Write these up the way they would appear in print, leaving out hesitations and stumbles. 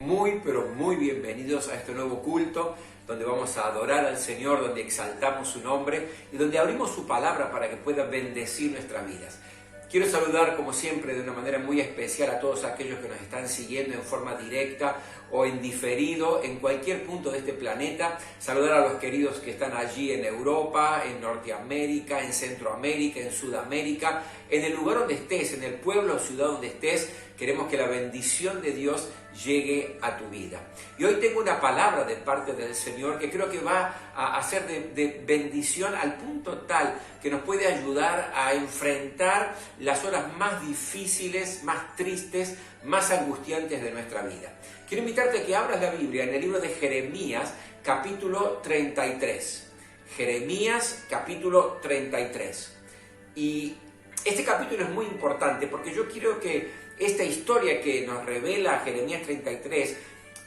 Muy, pero muy bienvenidos a este nuevo culto, donde vamos a adorar al Señor, donde exaltamos su nombre y donde abrimos su palabra para que pueda bendecir nuestras vidas. Quiero saludar, como siempre, de una manera muy especial a todos aquellos que nos están siguiendo en forma directa o en diferido en cualquier punto de este planeta. Saludar a los queridos que están allí en Europa, en Norteamérica, en Centroamérica, en Sudamérica, en el lugar donde estés, en el pueblo o ciudad donde estés. Queremos que la bendición de Dios llegue a tu vida. Y hoy tengo una palabra de parte del Señor que creo que va a ser de bendición al punto tal que nos puede ayudar a enfrentar las horas más difíciles, más tristes, más angustiantes de nuestra vida. Quiero invitarte a que abras la Biblia en el libro de Jeremías, capítulo 33. Jeremías, capítulo 33. Y este capítulo es muy importante porque yo quiero que esta historia que nos revela Jeremías 33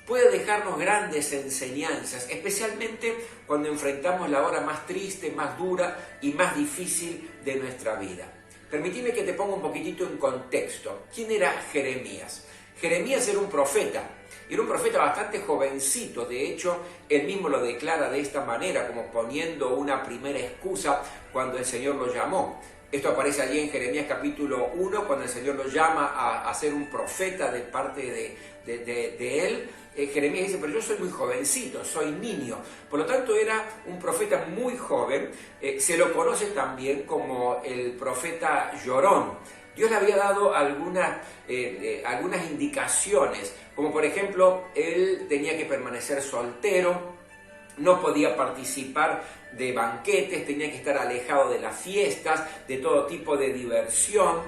puede dejarnos grandes enseñanzas, especialmente cuando enfrentamos la hora más triste, más dura y más difícil de nuestra vida. Permíteme que te ponga un poquitito en contexto. ¿Quién era Jeremías? Jeremías era un profeta bastante jovencito. De hecho, él mismo lo declara de esta manera, como poniendo una primera excusa cuando el Señor lo llamó. Esto aparece allí en Jeremías capítulo 1, cuando el Señor lo llama a ser un profeta de parte de él. Jeremías dice, pero yo soy muy jovencito, soy niño. Por lo tanto, era un profeta muy joven. Se lo conoce también como el profeta llorón. Dios le había dado algunas indicaciones, como por ejemplo, él tenía que permanecer soltero, no podía participar de banquetes, tenía que estar alejado de las fiestas, de todo tipo de diversión.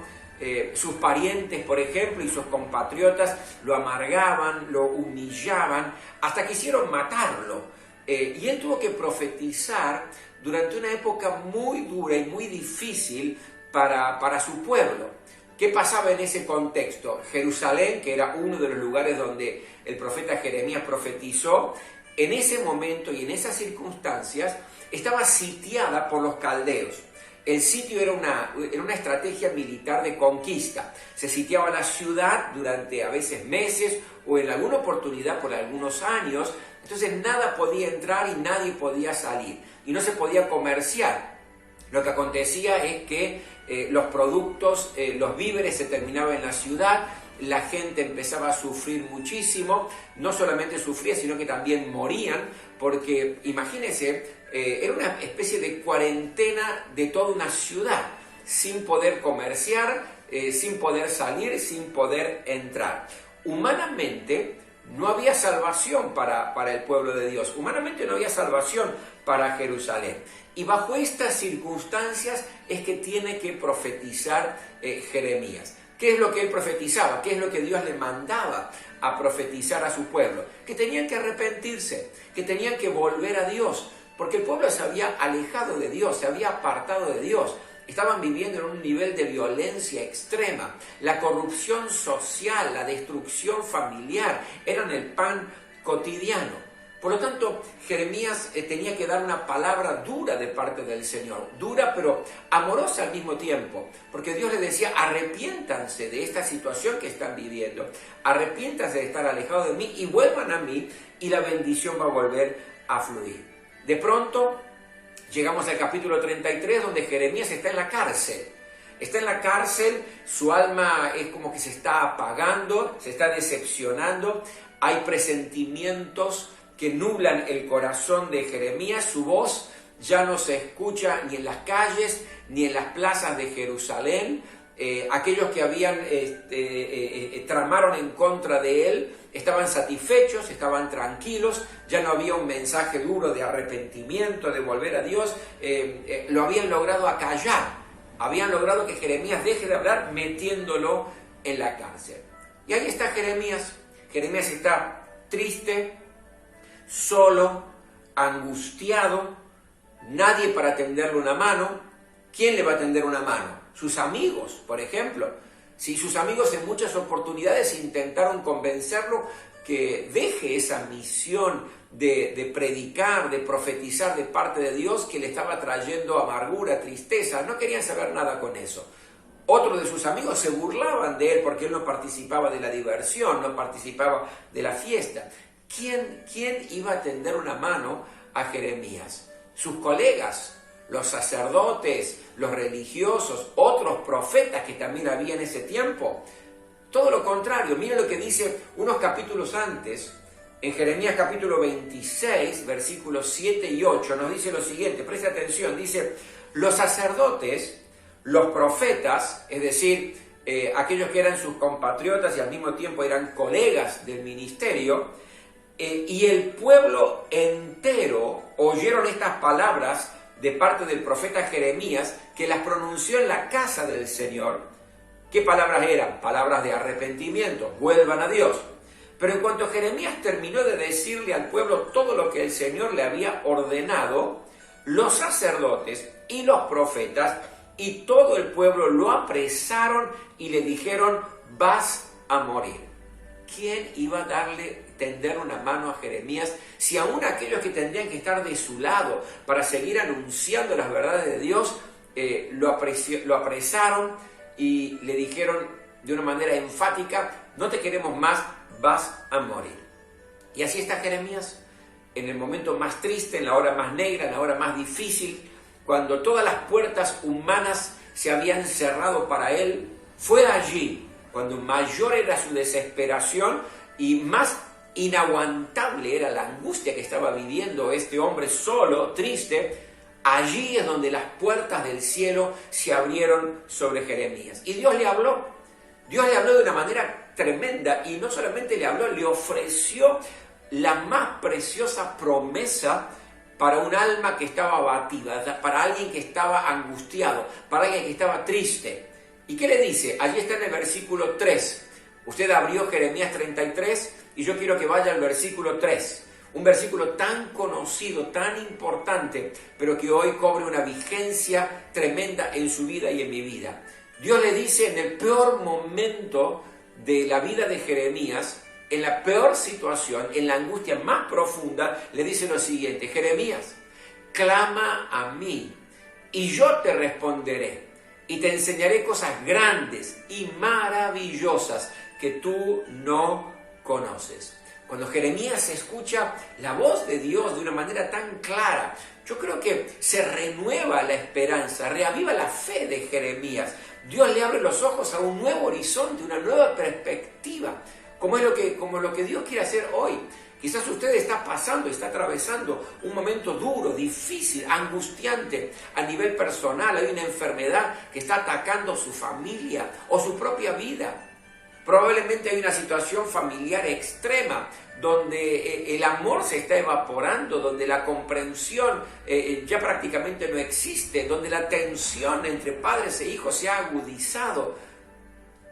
Sus parientes, por ejemplo, y sus compatriotas lo amargaban, lo humillaban, hasta quisieron matarlo. Y él tuvo que profetizar durante una época muy dura y muy difícil para su pueblo. ¿Qué pasaba en ese contexto? Jerusalén, que era uno de los lugares donde el profeta Jeremías profetizó, en ese momento y en esas circunstancias estaba sitiada por los caldeos. El sitio era una estrategia militar de conquista. Se sitiaba la ciudad durante a veces meses o en alguna oportunidad por algunos años. Entonces nada podía entrar y nadie podía salir. Y no se podía comerciar. Lo que acontecía es que los productos, los víveres se terminaban en la ciudad. La gente empezaba a sufrir muchísimo, no solamente sufría, sino que también morían, porque imagínense, era una especie de cuarentena de toda una ciudad, sin poder comerciar, sin poder salir, sin poder entrar. Humanamente no había salvación para el pueblo de Dios, humanamente no había salvación para Jerusalén. Y bajo estas circunstancias es que tiene que profetizar Jeremías. ¿Qué es lo que él profetizaba? ¿Qué es lo que Dios le mandaba a profetizar a su pueblo? Que tenían que arrepentirse, que tenían que volver a Dios, porque el pueblo se había alejado de Dios, se había apartado de Dios. Estaban viviendo en un nivel de violencia extrema. La corrupción social, la destrucción familiar eran el pan cotidiano. Por lo tanto, Jeremías tenía que dar una palabra dura de parte del Señor, dura pero amorosa al mismo tiempo, porque Dios le decía, arrepiéntanse de esta situación que están viviendo, arrepiéntanse de estar alejados de mí y vuelvan a mí y la bendición va a volver a fluir. De pronto, llegamos al capítulo 33 donde Jeremías está en la cárcel. Está en la cárcel, su alma es como que se está apagando, se está decepcionando, hay presentimientos que nublan el corazón de Jeremías, su voz ya no se escucha ni en las calles ni en las plazas de Jerusalén. Aquellos que tramaron en contra de él estaban satisfechos, estaban tranquilos, ya no había un mensaje duro de arrepentimiento, de volver a Dios, lo habían logrado acallar, habían logrado que Jeremías deje de hablar metiéndolo en la cárcel. Y ahí está Jeremías está triste, solo, angustiado, nadie para tenderle una mano. ¿Quién le va a tender una mano? Sus amigos, por ejemplo. Si sus amigos en muchas oportunidades intentaron convencerlo que deje esa misión de predicar, de profetizar de parte de Dios que le estaba trayendo amargura, tristeza, no querían saber nada con eso. Otros de sus amigos se burlaban de él porque él no participaba de la diversión, no participaba de la fiesta. ¿Quién iba a tender una mano a Jeremías? Sus colegas, los sacerdotes, los religiosos, otros profetas que también había en ese tiempo. Todo lo contrario, miren lo que dice unos capítulos antes, en Jeremías capítulo 26, versículos 7 y 8, nos dice lo siguiente, preste atención, dice, los sacerdotes, los profetas, es decir, aquellos que eran sus compatriotas y al mismo tiempo eran colegas del ministerio, y el pueblo entero oyeron estas palabras de parte del profeta Jeremías, que las pronunció en la casa del Señor. ¿Qué palabras eran? Palabras de arrepentimiento, vuelvan a Dios. Pero en cuanto Jeremías terminó de decirle al pueblo todo lo que el Señor le había ordenado, los sacerdotes y los profetas y todo el pueblo lo apresaron y le dijeron, vas a morir. ¿Quién iba a tender una mano a Jeremías si aún aquellos que tendrían que estar de su lado para seguir anunciando las verdades de Dios lo apresaron y le dijeron de una manera enfática, no te queremos más, vas a morir? Y así está Jeremías en el momento más triste, en la hora más negra, en la hora más difícil, cuando todas las puertas humanas se habían cerrado para él. Fue allí cuando mayor era su desesperación y más inaguantable era la angustia que estaba viviendo este hombre solo, triste. Allí es donde las puertas del cielo se abrieron sobre Jeremías. Y Dios le habló de una manera tremenda, y no solamente le habló, le ofreció la más preciosa promesa para un alma que estaba abatida, para alguien que estaba angustiado, para alguien que estaba triste. ¿Y qué le dice? Allí está en el versículo 3. Usted abrió Jeremías 33 y yo quiero que vaya al versículo 3. Un versículo tan conocido, tan importante, pero que hoy cobre una vigencia tremenda en su vida y en mi vida. Dios le dice en el peor momento de la vida de Jeremías, en la peor situación, en la angustia más profunda, le dice lo siguiente: Jeremías, clama a mí y yo te responderé y te enseñaré cosas grandes y maravillosas que tú no conoces. Cuando Jeremías escucha la voz de Dios de una manera tan clara, yo creo que se renueva la esperanza, reaviva la fe de Jeremías. Dios le abre los ojos a un nuevo horizonte, una nueva perspectiva, como lo que Dios quiere hacer hoy. Quizás usted está atravesando un momento duro, difícil, angustiante a nivel personal. Hay una enfermedad que está atacando su familia o su propia vida. Probablemente hay una situación familiar extrema donde el amor se está evaporando, donde la comprensión ya prácticamente no existe, donde la tensión entre padres e hijos se ha agudizado.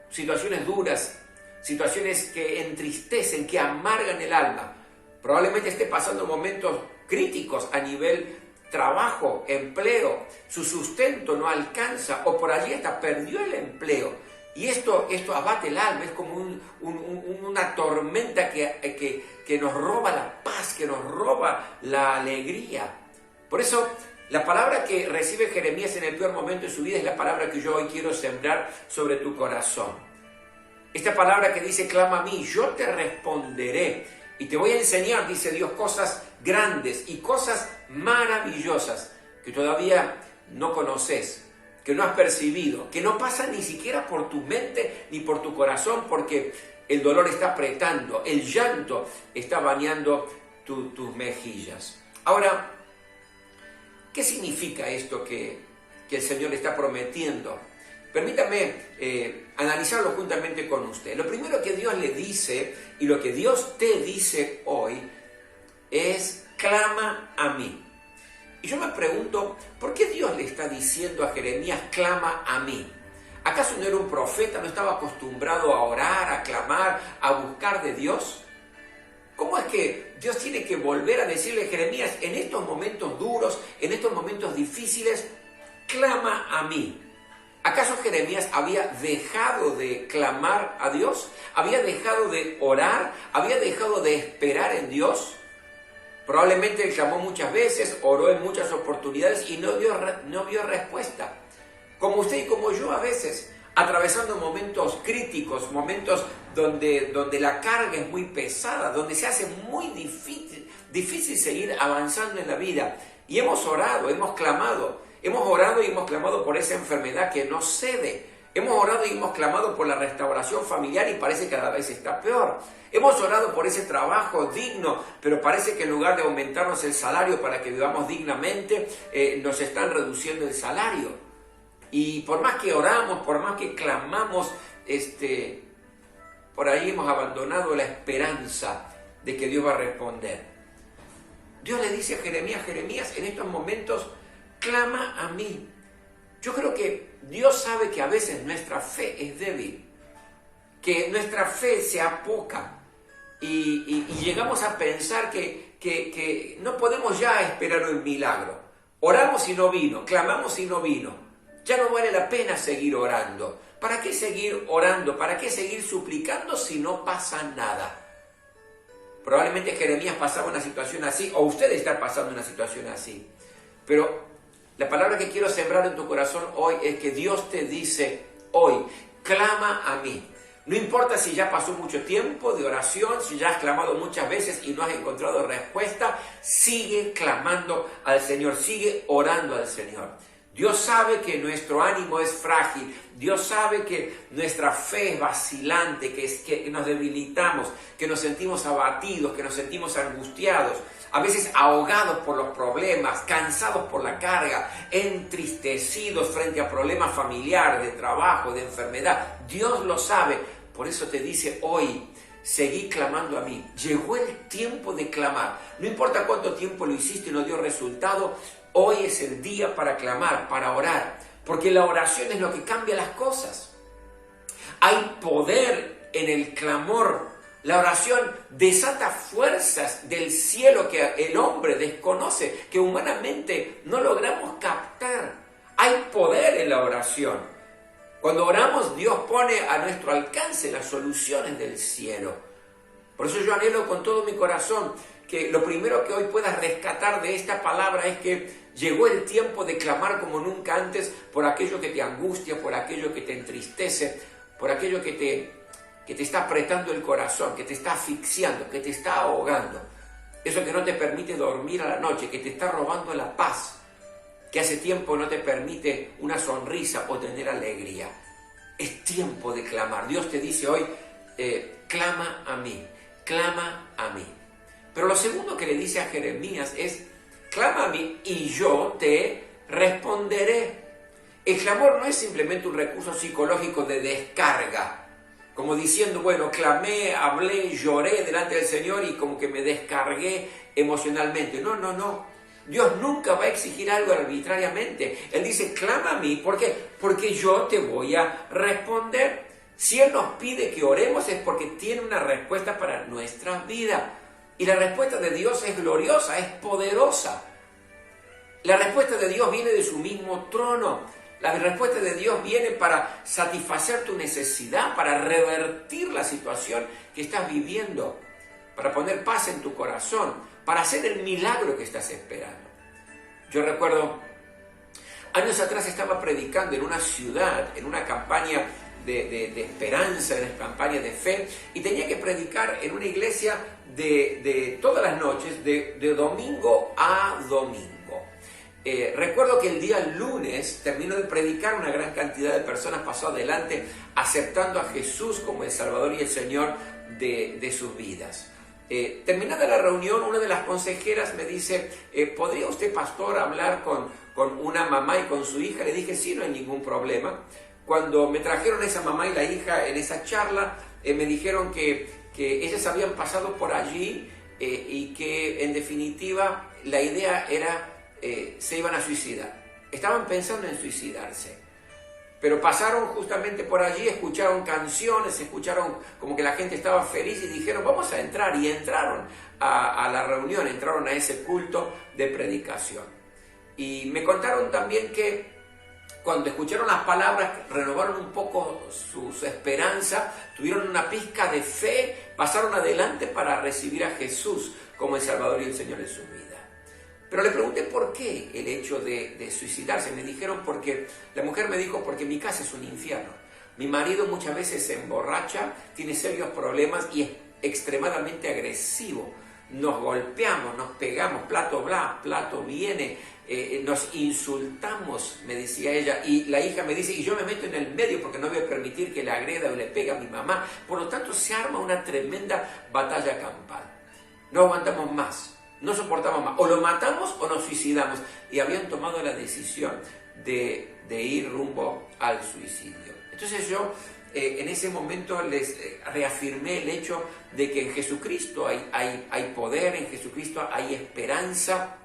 Situaciones duras, situaciones que entristecen, que amargan el alma. Probablemente esté pasando momentos críticos a nivel trabajo, empleo, su sustento no alcanza o por allí hasta perdió el empleo. Y esto abate el alma, es como una tormenta que nos roba la paz, que nos roba la alegría. Por eso, la palabra que recibe Jeremías en el peor momento de su vida es la palabra que yo hoy quiero sembrar sobre tu corazón. Esta palabra que dice, clama a mí, yo te responderé. Y te voy a enseñar, dice Dios, cosas grandes y cosas maravillosas que todavía no conoces, que no has percibido, que no pasan ni siquiera por tu mente ni por tu corazón, porque el dolor está apretando, el llanto está bañando tus mejillas. Ahora, ¿qué significa esto que el Señor está prometiendo? Permítame analizarlo juntamente con usted. Lo primero que Dios le dice y lo que Dios te dice hoy es: clama a mí. Y yo me pregunto, ¿por qué Dios le está diciendo a Jeremías, clama a mí? ¿Acaso no era un profeta, no estaba acostumbrado a orar, a clamar, a buscar de Dios? ¿Cómo es que Dios tiene que volver a decirle a Jeremías, en estos momentos duros, en estos momentos difíciles, clama a mí? ¿Acaso Jeremías había dejado de clamar a Dios? ¿Había dejado de orar? ¿Había dejado de esperar en Dios? Probablemente él clamó muchas veces, oró en muchas oportunidades y no vio respuesta. Como usted y como yo a veces atravesando momentos críticos, momentos donde la carga es muy pesada, donde se hace muy difícil seguir avanzando en la vida. Y hemos orado, hemos orado y hemos clamado por esa enfermedad que no cede. Hemos orado y hemos clamado por la restauración familiar y parece que cada vez está peor. Hemos orado por ese trabajo digno, pero parece que en lugar de aumentarnos el salario para que vivamos dignamente, nos están reduciendo el salario. Y por más que oramos, por más que clamamos, por ahí hemos abandonado la esperanza de que Dios va a responder. Dios le dice a Jeremías, en estos momentos, clama a mí. Yo creo que Dios sabe que a veces nuestra fe es débil, que nuestra fe se apoca y llegamos a pensar que no podemos ya esperar un milagro. Oramos y no vino, clamamos y no vino. Ya no vale la pena seguir orando. ¿Para qué seguir orando? ¿Para qué seguir suplicando si no pasa nada? Probablemente Jeremías pasaba una situación así, o usted está pasando una situación así. Pero la palabra que quiero sembrar en tu corazón hoy es que Dios te dice hoy, clama a mí. No importa si ya pasó mucho tiempo de oración, si ya has clamado muchas veces y no has encontrado respuesta, sigue clamando al Señor, sigue orando al Señor. Dios sabe que nuestro ánimo es frágil, Dios sabe que nuestra fe es vacilante, que nos debilitamos, que nos sentimos abatidos, que nos sentimos angustiados, a veces ahogados por los problemas, cansados por la carga, entristecidos frente a problemas familiares, de trabajo, de enfermedad. Dios lo sabe, por eso te dice hoy, seguí clamando a mí. Llegó el tiempo de clamar. No importa cuánto tiempo lo hiciste y no dio resultado, hoy es el día para clamar, para orar, porque la oración es lo que cambia las cosas. Hay poder en el clamor. La oración desata fuerzas del cielo que el hombre desconoce, que humanamente no logramos captar. Hay poder en la oración. Cuando oramos, Dios pone a nuestro alcance las soluciones del cielo. Por eso yo anhelo con todo mi corazón que lo primero que hoy puedas rescatar de esta palabra es que llegó el tiempo de clamar como nunca antes por aquello que te angustia, por aquello que te entristece, por aquello que te está apretando el corazón, que te está asfixiando, que te está ahogando. Eso que no te permite dormir a la noche, que te está robando la paz, que hace tiempo no te permite una sonrisa o tener alegría. Es tiempo de clamar. Dios te dice hoy, clama a mí, clama a mí. Pero lo segundo que le dice a Jeremías es, clama a mí y yo te responderé. El clamor no es simplemente un recurso psicológico de descarga, como diciendo, bueno, clamé, hablé, lloré delante del Señor y como que me descargué emocionalmente. No. Dios nunca va a exigir algo arbitrariamente. Él dice, clama a mí, ¿por qué? Porque yo te voy a responder. Si Él nos pide que oremos es porque tiene una respuesta para nuestra vida. Y la respuesta de Dios es gloriosa, es poderosa. La respuesta de Dios viene de su mismo trono. La respuesta de Dios viene para satisfacer tu necesidad, para revertir la situación que estás viviendo, para poner paz en tu corazón, para hacer el milagro que estás esperando. Yo recuerdo, años atrás estaba predicando en una ciudad, en una campaña de esperanza, en una campaña de fe, y tenía que predicar en una iglesia de todas las noches, de domingo a domingo. Recuerdo que el día lunes terminó de predicar, una gran cantidad de personas pasó adelante aceptando a Jesús como el Salvador y el Señor de sus vidas. Terminada la reunión, una de las consejeras me dice, ¿podría usted, pastor, hablar con una mamá y con su hija? Le dije, sí, no hay ningún problema. Cuando me trajeron esa mamá y la hija en esa charla, me dijeron que ellas habían pasado por allí y que en definitiva la idea era se iban a suicidar. Estaban pensando en suicidarse. Pero pasaron justamente por allí, escucharon canciones, escucharon como que la gente estaba feliz y dijeron, vamos a entrar. Y entraron a la reunión, entraron a ese culto de predicación. Y me contaron también que cuando escucharon las palabras, renovaron un poco su esperanza, tuvieron una pizca de fe, pasaron adelante para recibir a Jesús como el Salvador y el Señor de su vida. Pero le pregunté por qué el hecho de suicidarse. Me dijeron la mujer me dijo, porque mi casa es un infierno. Mi marido muchas veces se emborracha, tiene serios problemas y es extremadamente agresivo. Nos golpeamos, nos pegamos, plato va, plato viene, nos insultamos, me decía ella, y la hija me dice, y yo me meto en el medio porque no voy a permitir que le agreda o le pegue a mi mamá. Por lo tanto, se arma una tremenda batalla campal. No aguantamos más, no soportamos más, o lo matamos o nos suicidamos. Y habían tomado la decisión de ir rumbo al suicidio. Entonces yo en ese momento les reafirmé el hecho de que en Jesucristo hay poder, en Jesucristo hay esperanza,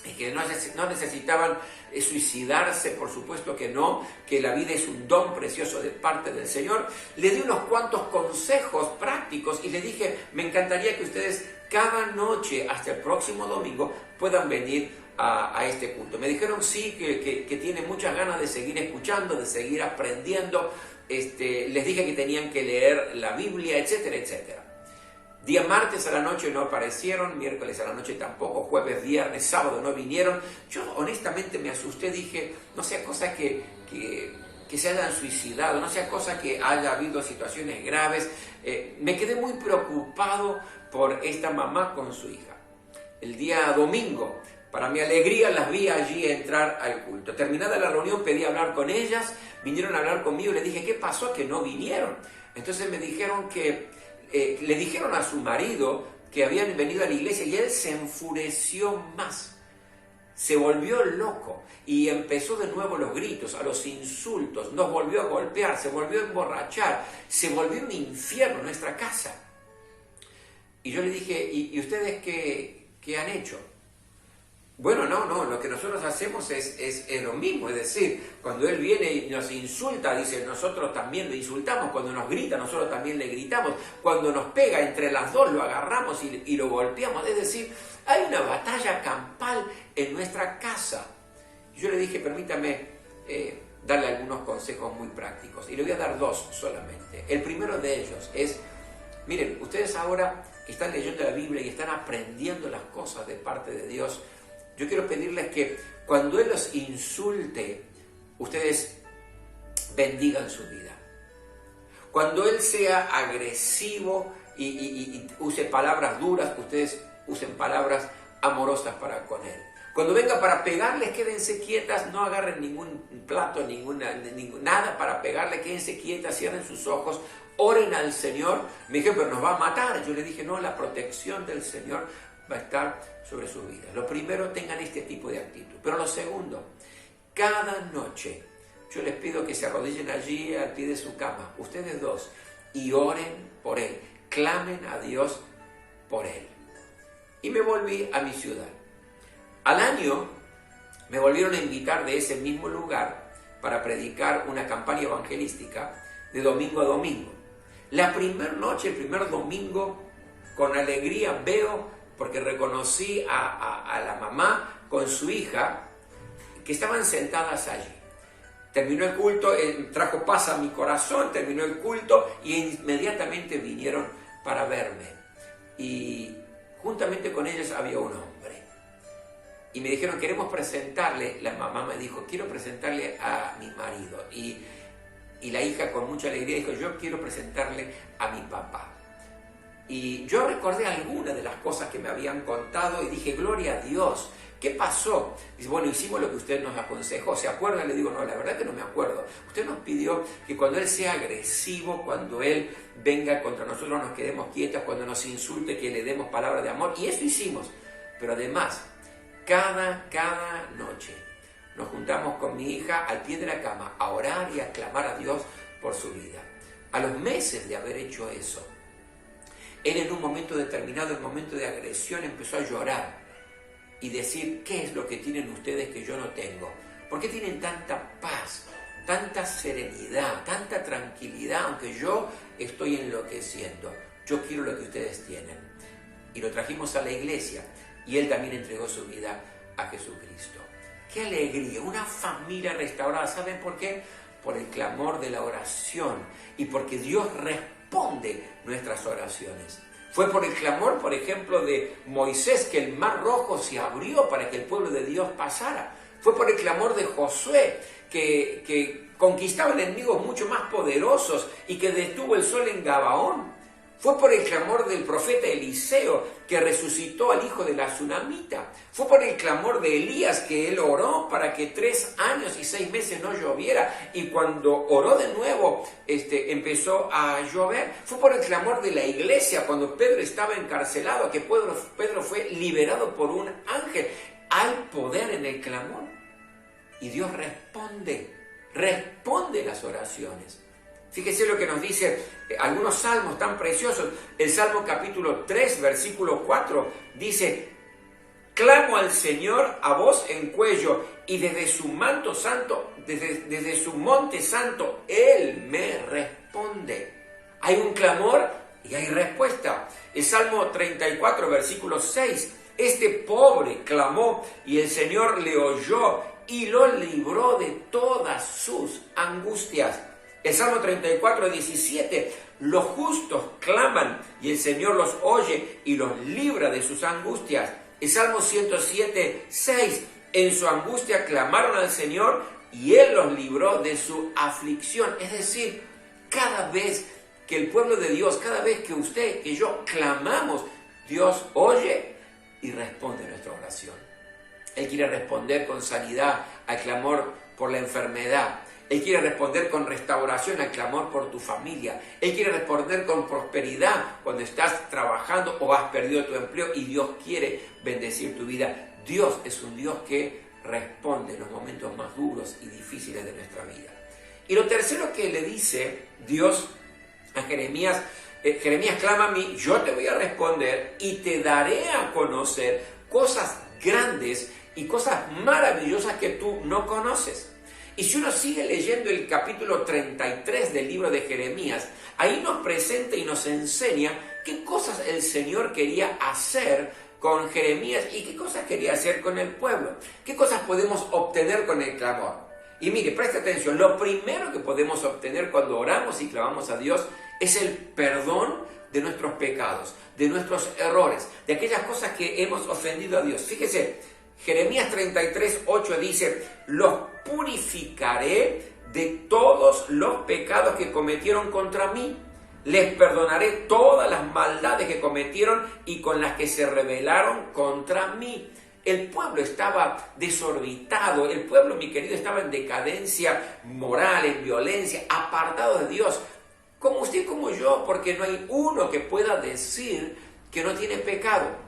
y que no necesitaban suicidarse, por supuesto que no, que la vida es un don precioso de parte del Señor. Le di unos cuantos consejos prácticos y le dije, me encantaría que ustedes cada noche hasta el próximo domingo puedan venir a este culto. Me dijeron sí, que tienen muchas ganas de seguir escuchando, de seguir aprendiendo. Les dije que tenían que leer la Biblia, etcétera, etcétera. Día martes a la noche no aparecieron, miércoles a la noche tampoco, jueves, viernes, sábado no vinieron. Yo honestamente me asusté, dije, no sea cosa que se hayan suicidado, no sea cosa que haya habido situaciones graves. Me quedé muy preocupado por esta mamá con su hija. El día domingo, para mi alegría, las vi allí entrar al culto. Terminada la reunión pedí hablar con ellas, vinieron a hablar conmigo y les dije, ¿qué pasó? Que no vinieron. Entonces me dijeron que le dijeron a su marido que habían venido a la iglesia y él se enfureció más, se volvió loco y empezó de nuevo los gritos, a los insultos, nos volvió a golpear, se volvió a emborrachar, se volvió un infierno nuestra casa. Y yo le dije, ¿y ustedes qué han hecho? Bueno, no, lo que nosotros hacemos es lo mismo, es decir, cuando él viene y nos insulta, dice, nosotros también lo insultamos, cuando nos grita, nosotros también le gritamos, cuando nos pega, entre las dos lo agarramos y lo golpeamos, es decir, hay una batalla campal en nuestra casa. Yo le dije, permítame darle algunos consejos muy prácticos, y le voy a dar dos solamente. El primero de ellos es, miren, ustedes ahora que están leyendo la Biblia y están aprendiendo las cosas de parte de Dios, yo quiero pedirles que cuando Él los insulte, ustedes bendigan su vida. Cuando Él sea agresivo y use palabras duras, ustedes usen palabras amorosas para con Él. Cuando venga para pegarles, quédense quietas, no agarren ningún plato, nada para pegarle, quédense quietas, cierren sus ojos, oren al Señor. Me dijeron, pero nos va a matar. Yo le dije, no, la protección del Señor va a estar sobre su vida. Lo primero, tengan este tipo de actitud. Pero lo segundo, cada noche yo les pido que se arrodillen allí al pie de su cama, ustedes dos, y oren por Él, clamen a Dios por Él. Y me volví a mi ciudad. Al año me volvieron a invitar de ese mismo lugar para predicar una campaña evangelística de domingo a domingo. La primera noche, el primer domingo, con alegría veo, porque reconocí a la mamá con su hija, que estaban sentadas allí. Terminó el culto, trajo paz a mi corazón, terminó el culto y inmediatamente vinieron para verme. Y juntamente con ellos había un hombre. Y me dijeron, queremos presentarle, la mamá me dijo, quiero presentarle a mi marido. Y la hija con mucha alegría dijo, yo quiero presentarle a mi papá. Y yo recordé algunas de las cosas que me habían contado y dije, gloria a Dios, ¿qué pasó? Dice, bueno, hicimos lo que usted nos aconsejó, ¿se acuerda? Le digo, no, la verdad que no me acuerdo. Usted nos pidió que cuando Él sea agresivo, cuando Él venga contra nosotros nos quedemos quietas, cuando nos insulte que le demos palabras de amor, y eso hicimos. Pero además, cada noche nos juntamos con mi hija al pie de la cama a orar y a clamar a Dios por su vida. A los meses de haber hecho eso, él en un momento determinado, en un momento de agresión, empezó a llorar y decir, ¿qué es lo que tienen ustedes que yo no tengo? ¿Por qué tienen tanta paz, tanta serenidad, tanta tranquilidad, aunque yo estoy enloqueciendo? Yo quiero lo que ustedes tienen. Y lo trajimos a la iglesia y él también entregó su vida a Jesucristo. ¡Qué alegría! Una familia restaurada. ¿Saben por qué? Por el clamor de la oración y porque Dios responde nuestras oraciones. Fue por el clamor, por ejemplo, de Moisés que el mar rojo se abrió para que el pueblo de Dios pasara. Fue por el clamor de Josué, que conquistaban enemigos mucho más poderosos y que detuvo el sol en Gabaón. Fue por el clamor del profeta Eliseo, que resucitó al hijo de la tsunamita. Fue por el clamor de Elías, que él oró para que 3 años y 6 meses no lloviera, y cuando oró de nuevo, empezó a llover. Fue por el clamor de la iglesia, cuando Pedro estaba encarcelado, que Pedro fue liberado por un ángel. Hay poder en el clamor, y Dios responde las oraciones. Fíjese lo que nos dice algunos salmos tan preciosos. El Salmo capítulo 3, versículo 4, dice: clamo al Señor a voz en cuello, y desde su manto santo, desde su monte santo, Él me responde. Hay un clamor y hay respuesta. El Salmo 34, versículo 6, este pobre clamó y el Señor le oyó y lo libró de todas sus angustias. El Salmo 34, 17, los justos claman y el Señor los oye y los libra de sus angustias. El Salmo 107, 6, en su angustia clamaron al Señor y Él los libró de su aflicción. Es decir, cada vez que el pueblo de Dios, cada vez que usted, que yo clamamos, Dios oye y responde a nuestra oración. Él quiere responder con sanidad al clamor por la enfermedad. Él quiere responder con restauración al clamor por tu familia. Él quiere responder con prosperidad cuando estás trabajando o has perdido tu empleo y Dios quiere bendecir tu vida. Dios es un Dios que responde en los momentos más duros y difíciles de nuestra vida. Y lo tercero que le dice Dios a Jeremías, Jeremías, clama a mí, yo te voy a responder y te daré a conocer cosas grandes y cosas maravillosas que tú no conoces. Y si uno sigue leyendo el capítulo 33 del libro de Jeremías, ahí nos presenta y nos enseña qué cosas el Señor quería hacer con Jeremías y qué cosas quería hacer con el pueblo. Qué cosas podemos obtener con el clamor. Y mire, presta atención, lo primero que podemos obtener cuando oramos y clamamos a Dios es el perdón de nuestros pecados, de nuestros errores, de aquellas cosas que hemos ofendido a Dios. Fíjese, Jeremías 33, 8 dice: los purificaré de todos los pecados que cometieron contra mí. Les perdonaré todas las maldades que cometieron y con las que se rebelaron contra mí. El pueblo estaba desorbitado, el pueblo, mi querido, estaba en decadencia moral, en violencia, apartado de Dios. Como usted, como yo, porque no hay uno que pueda decir que no tiene pecado.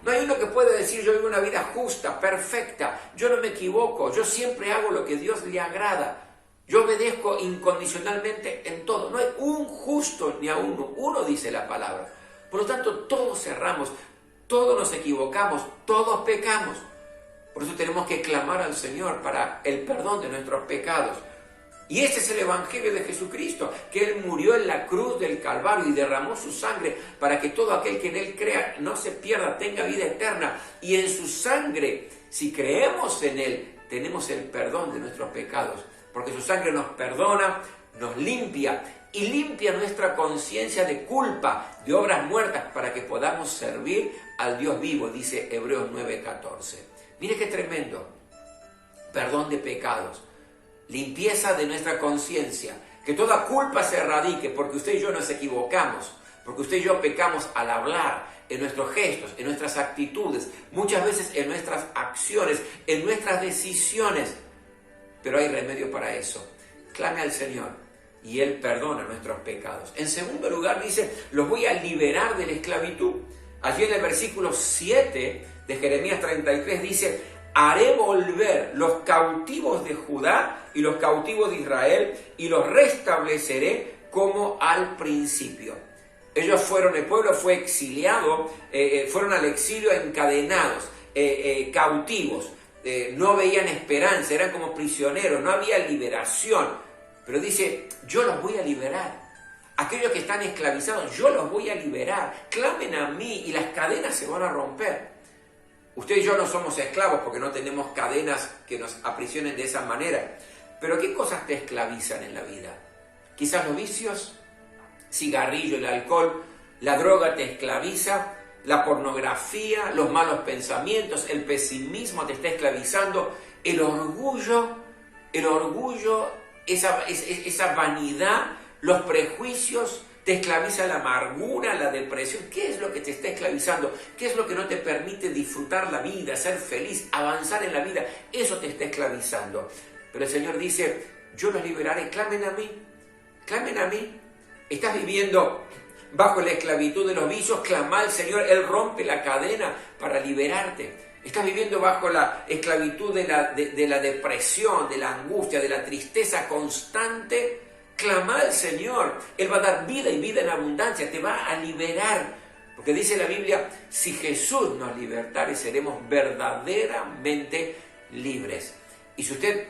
No hay uno que pueda decir: yo vivo una vida justa, perfecta, yo no me equivoco, yo siempre hago lo que Dios le agrada, yo obedezco incondicionalmente en todo. No hay un justo ni a uno dice la palabra. Por lo tanto, todos erramos, todos nos equivocamos, todos pecamos. Por eso tenemos que clamar al Señor para el perdón de nuestros pecados. Y ese es el Evangelio de Jesucristo, que Él murió en la cruz del Calvario y derramó su sangre para que todo aquel que en Él crea no se pierda, tenga vida eterna. Y en su sangre, si creemos en Él, tenemos el perdón de nuestros pecados, porque su sangre nos perdona, nos limpia y limpia nuestra conciencia de culpa, de obras muertas, para que podamos servir al Dios vivo, dice Hebreos 9:14. Mire qué tremendo, perdón de pecados. Limpieza de nuestra conciencia, que toda culpa se erradique, porque usted y yo nos equivocamos, porque usted y yo pecamos al hablar, en nuestros gestos, en nuestras actitudes, muchas veces en nuestras acciones, en nuestras decisiones, pero hay remedio para eso. Clame al Señor y Él perdona nuestros pecados. En segundo lugar dice: los voy a liberar de la esclavitud. Allí en el versículo 7 de Jeremías 33 dice: haré volver los cautivos de Judá y los cautivos de Israel y los restableceré como al principio. Ellos fueron, el pueblo fue exiliado, fueron al exilio encadenados, cautivos, no veían esperanza, eran como prisioneros, no había liberación. Pero dice: yo los voy a liberar. Aquellos que están esclavizados, yo los voy a liberar. Clamen a mí y las cadenas se van a romper. Usted y yo no somos esclavos porque no tenemos cadenas que nos aprisionen de esa manera. Pero ¿qué cosas te esclavizan en la vida? Quizás los vicios, cigarrillo, el alcohol, la droga te esclaviza, la pornografía, los malos pensamientos, el pesimismo te está esclavizando, el orgullo, esa vanidad, los prejuicios, te esclaviza la amargura, la depresión. ¿Qué es lo que te está esclavizando? ¿Qué es lo que no te permite disfrutar la vida, ser feliz, avanzar en la vida? Eso te está esclavizando. Pero el Señor dice, yo los liberaré, clamen a mí, clamen a mí. Estás viviendo bajo la esclavitud de los vicios, clama al Señor, Él rompe la cadena para liberarte. Estás viviendo bajo la esclavitud de la depresión, de la angustia, de la tristeza constante, clama al Señor. Él va a dar vida y vida en abundancia, te va a liberar. Porque dice la Biblia, si Jesús nos libertare, seremos verdaderamente libres. Y si usted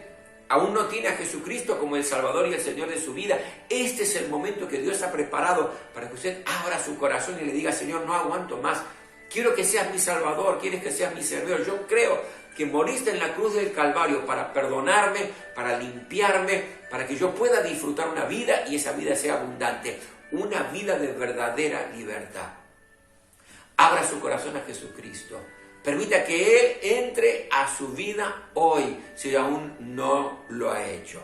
aún no tiene a Jesucristo como el Salvador y el Señor de su vida, este es el momento que Dios ha preparado para que usted abra su corazón y le diga, Señor, no aguanto más. Quiero que seas mi Salvador, quieres que seas mi servidor. Yo creo que moriste en la cruz del Calvario para perdonarme, para limpiarme, para que yo pueda disfrutar una vida y esa vida sea abundante, una vida de verdadera libertad. Abra su corazón a Jesucristo. Permita que Él entre a su vida hoy, si aún no lo ha hecho.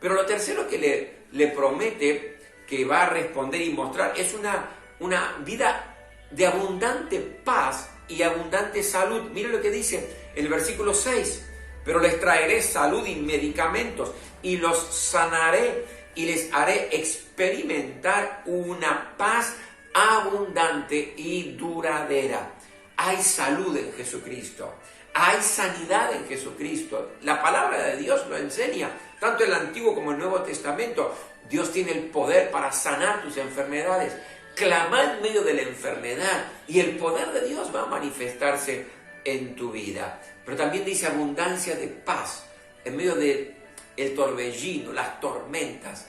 Pero lo tercero que le promete que va a responder y mostrar es una vida de abundante paz y abundante salud. Mire lo que dice el versículo 6. Pero les traeré salud y medicamentos y los sanaré y les haré experimentar una paz abundante y duradera. Hay salud en Jesucristo. Hay sanidad en Jesucristo. La palabra de Dios lo enseña. Tanto el Antiguo como el Nuevo Testamento. Dios tiene el poder para sanar tus enfermedades. Clama en medio de la enfermedad y el poder de Dios va a manifestarse en tu vida. Pero también dice abundancia de paz en medio del torbellino, las tormentas,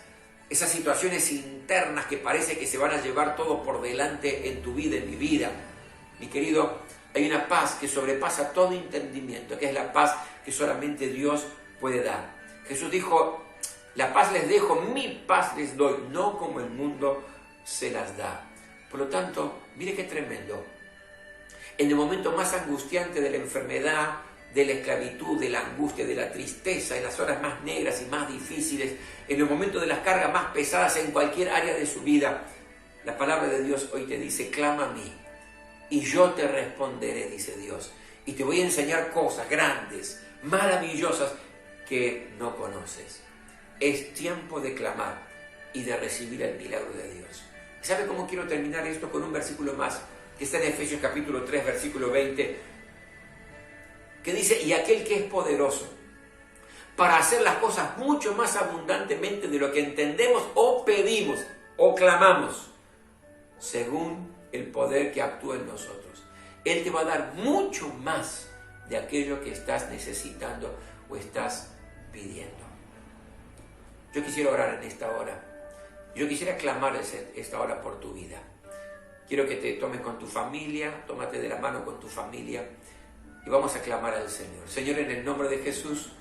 esas situaciones internas que parece que se van a llevar todo por delante en tu vida, en mi vida. Mi querido, hay una paz que sobrepasa todo entendimiento, que es la paz que solamente Dios puede dar. Jesús dijo, la paz les dejo, mi paz les doy, no como el mundo se las da. Por lo tanto, mire qué tremendo. En el momento más angustiante de la enfermedad, de la esclavitud, de la angustia, de la tristeza, en las horas más negras y más difíciles, en el momento de las cargas más pesadas en cualquier área de su vida, la palabra de Dios hoy te dice, clama a mí y yo te responderé, dice Dios, y te voy a enseñar cosas grandes, maravillosas que no conoces. Es tiempo de clamar y de recibir el milagro de Dios. ¿Sabe cómo quiero terminar esto? Con un versículo más, que está en Efesios capítulo 3, versículo 20, que dice, y aquel que es poderoso para hacer las cosas mucho más abundantemente de lo que entendemos o pedimos o clamamos, según el poder que actúa en nosotros. Él te va a dar mucho más de aquello que estás necesitando o estás pidiendo. Yo quisiera orar en esta hora. Yo quisiera clamar esta hora por tu vida. Quiero que te tomes con tu familia, tómate de la mano con tu familia y vamos a clamar al Señor. Señor, en el nombre de Jesús,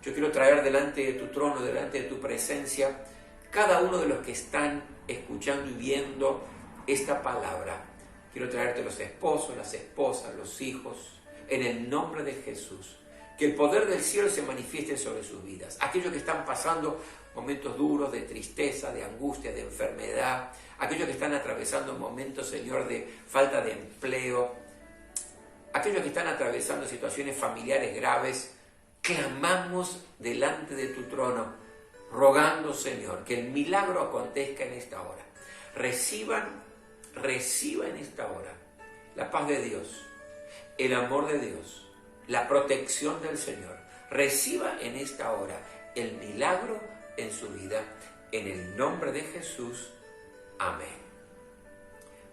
yo quiero traer delante de tu trono, delante de tu presencia, cada uno de los que están escuchando y viendo esta palabra. Quiero traerte los esposos, las esposas, los hijos, en el nombre de Jesús. Que el poder del cielo se manifieste sobre sus vidas. Aquellos que están pasando momentos duros de tristeza, de angustia, de enfermedad. Aquellos que están atravesando momentos, Señor, de falta de empleo. Aquellos que están atravesando situaciones familiares graves. Clamamos delante de tu trono, rogando, Señor, que el milagro acontezca en esta hora. Reciba en esta hora la paz de Dios, el amor de Dios, la protección del Señor. Reciba en esta hora el milagro en su vida, en el nombre de Jesús. Amén.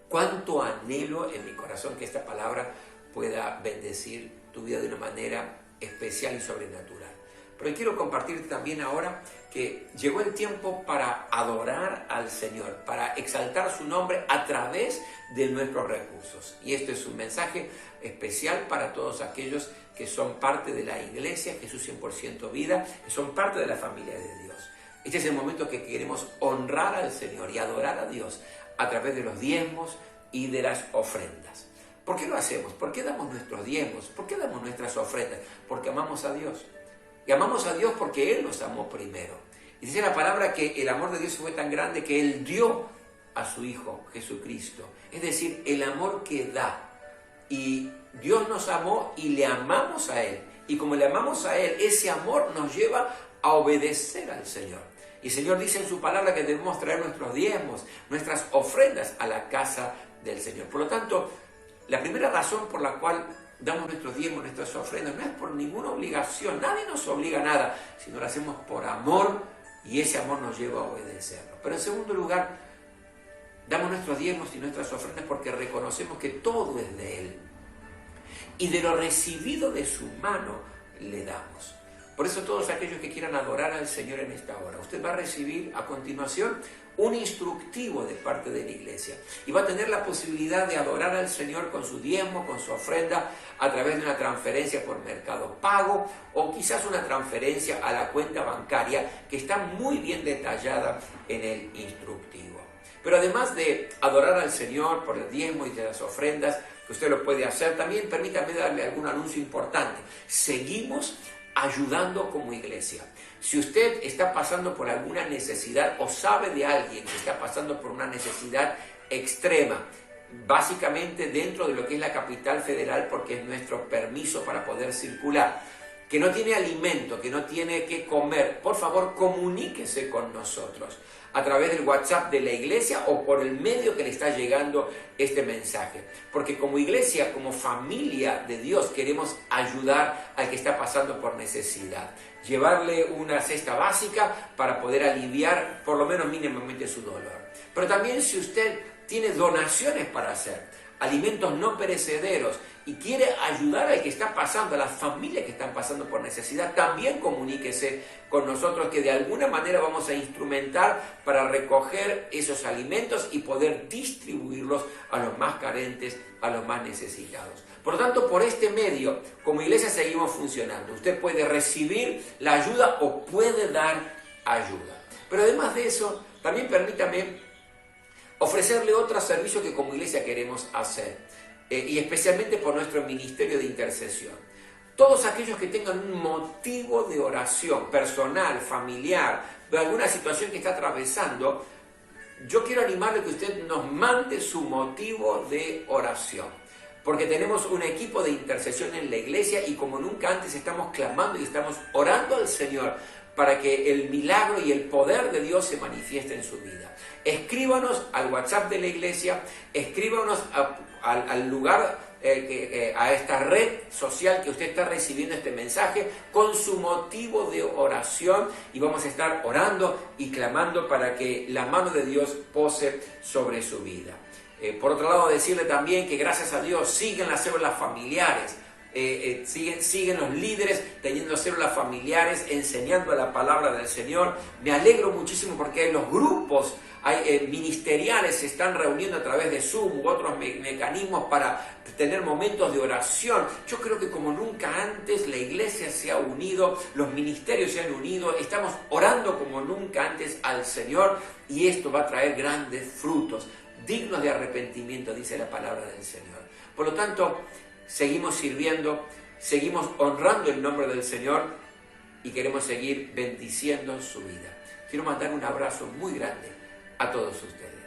Cuánto anhelo en mi corazón que esta palabra pueda bendecir tu vida de una manera especial y sobrenatural. Pero quiero compartirte también ahora que llegó el tiempo para adorar al Señor, para exaltar su nombre a través de nuestros recursos. Y este es un mensaje especial para todos aquellos que son parte de la iglesia Jesús 100% Vida, que son parte de la familia de Dios. Este es el momento que queremos honrar al Señor y adorar a Dios a través de los diezmos y de las ofrendas. ¿Por qué lo hacemos? ¿Por qué damos nuestros diezmos? ¿Por qué damos nuestras ofrendas? Porque amamos a Dios. Y amamos a Dios porque Él nos amó primero. Y dice la palabra que el amor de Dios fue tan grande que Él dio a su Hijo, Jesucristo. Es decir, el amor que da. Y Dios nos amó y le amamos a Él. Y como le amamos a Él, ese amor nos lleva a obedecer al Señor. Y el Señor dice en su palabra que debemos traer nuestros diezmos, nuestras ofrendas a la casa del Señor. Por lo tanto, la primera razón por la cual damos nuestros diezmos, nuestras ofrendas, no es por ninguna obligación, nadie nos obliga a nada, sino lo hacemos por amor y ese amor nos lleva a obedecerlo. Pero en segundo lugar, damos nuestros diezmos y nuestras ofrendas porque reconocemos que todo es de Él. Y de lo recibido de su mano le damos. Por eso todos aquellos que quieran adorar al Señor en esta hora, usted va a recibir a continuación un instructivo de parte de la iglesia y va a tener la posibilidad de adorar al Señor con su diezmo, con su ofrenda, a través de una transferencia por Mercado Pago o quizás una transferencia a la cuenta bancaria que está muy bien detallada en el instructivo. Pero además de adorar al Señor por el diezmo y de las ofrendas, que usted lo puede hacer, también permítame darle algún anuncio importante. Seguimos ayudando como iglesia. Si usted está pasando por alguna necesidad o sabe de alguien que está pasando por una necesidad extrema, básicamente dentro de lo que es la capital federal, porque es nuestro permiso para poder circular, que no tiene alimento, que no tiene que comer, por favor comuníquese con nosotros a través del WhatsApp de la iglesia o por el medio que le está llegando este mensaje. Porque como iglesia, como familia de Dios, queremos ayudar al que está pasando por necesidad. Llevarle una cesta básica para poder aliviar por lo menos mínimamente su dolor. Pero también si usted tiene donaciones para hacer, alimentos no perecederos, y quiere ayudar al que está pasando, a las familias que están pasando por necesidad, también comuníquese con nosotros que de alguna manera vamos a instrumentar para recoger esos alimentos y poder distribuirlos a los más carentes, a los más necesitados. Por lo tanto, por este medio, como iglesia seguimos funcionando. Usted puede recibir la ayuda o puede dar ayuda. Pero además de eso, también permítame ofrecerle otro servicio que como iglesia queremos hacer. Y especialmente por nuestro ministerio de intercesión. Todos aquellos que tengan un motivo de oración personal, familiar, de alguna situación que está atravesando, yo quiero animarle que usted nos mande su motivo de oración. Porque tenemos un equipo de intercesión en la iglesia y como nunca antes estamos clamando y estamos orando al Señor para que el milagro y el poder de Dios se manifieste en su vida. Escríbanos al WhatsApp de la iglesia, escríbanos al lugar, a esta red social que usted está recibiendo este mensaje con su motivo de oración y vamos a estar orando y clamando para que la mano de Dios pose sobre su vida. Por otro lado, decirle también que gracias a Dios siguen las células familiares. Siguen los líderes teniendo células familiares, enseñando la palabra del Señor. Me alegro muchísimo porque los grupos ministeriales se están reuniendo a través de Zoom u otros mecanismos para tener momentos de oración. Yo creo que como nunca antes la iglesia se ha unido, los ministerios se han unido, estamos orando como nunca antes al Señor y esto va a traer grandes frutos, dignos de arrepentimiento, dice la palabra del Señor. Por lo tanto, seguimos sirviendo, seguimos honrando el nombre del Señor y queremos seguir bendiciendo su vida. Quiero mandar un abrazo muy grande a todos ustedes.